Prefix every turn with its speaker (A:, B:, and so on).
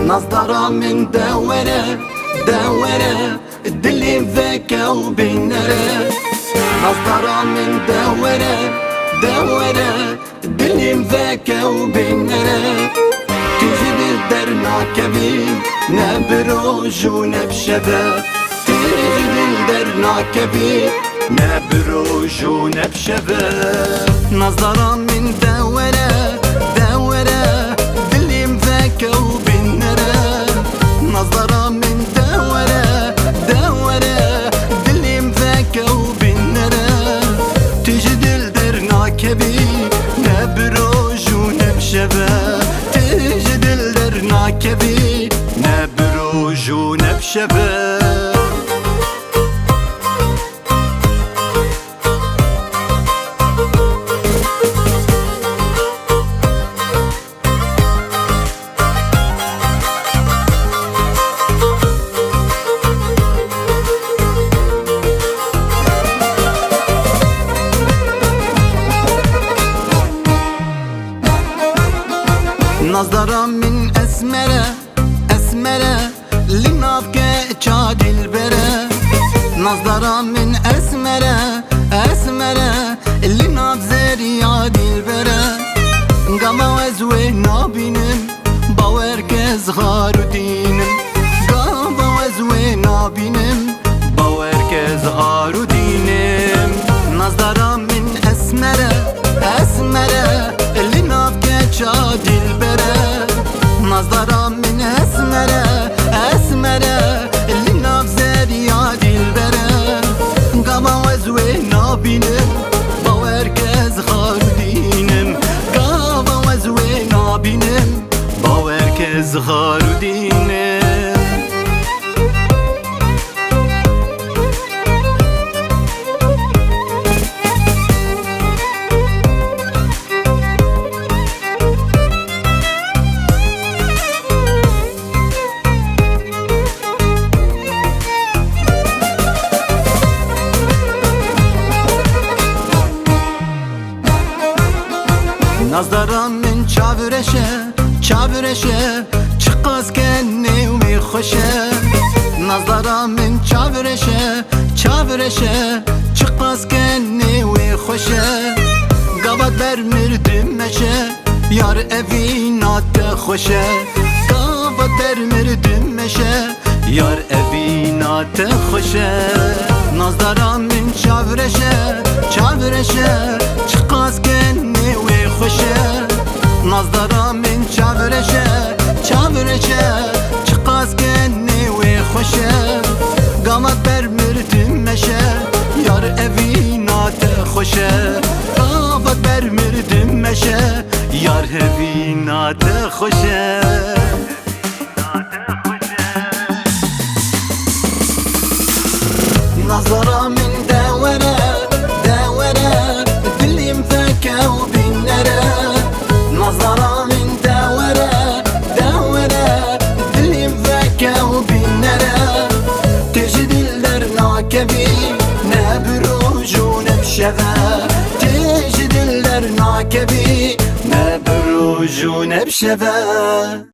A: نظرة من دوره دوره دلي فيك وبينره نظرة من دوره دوره دلي فيك وبينره تجد الدرنا كبير نبروج ونبشبه تجد الدرنا كبير نبروج ونبشبه نظرة من دوره دوره دلي فيك وبينره نظرة من دوره دوره دلي فيك وبينره تجد الدرنا كبير نبروج ونبشبه تجد الدرنا كبير نبروج ونبشبه نظرة من أسمرة أسمرة لنافك تشاد البرة نظرة من أسمرة أسمرة لناف زرياد البرة قما وزوي نابينم باورك زغار دينم قما وزوي نابينم باورك زغار دينم نظرة من أسمرة أسمرة لنافك تشاد البرة نظرة من أسمرة أسمرة لناف زرياد البرة قما وزوي نابينم باوركز غار دينم قما وزوي نابينم باوركز غار دينم نظرة من چاورشه چاورشه چقاس کنه و میخوشه نظرة من چاورشه چاورشه چقاس کنه و میخوشه قبط بر مردم مشه یار اوینات خوشه قبط بر مردم مشه یار اوینات خوشه نظرة من چاورشه چاورشه چقاس کنه و خوشه نظرة من چاورشه چاورشه چقاس کنه و خوشه قامت بر مردم مشه یار اوینات خوشه قامت بر مردم مشه یار اوینات خوشه نظرة من دوره دوره دلي مفكه وبينره نظرة من دوره دوره دلي مفكه وبينره تجد الدرنا كبير نبروج ونبشبه تجد الدرنا كبير نبروج ونبشبه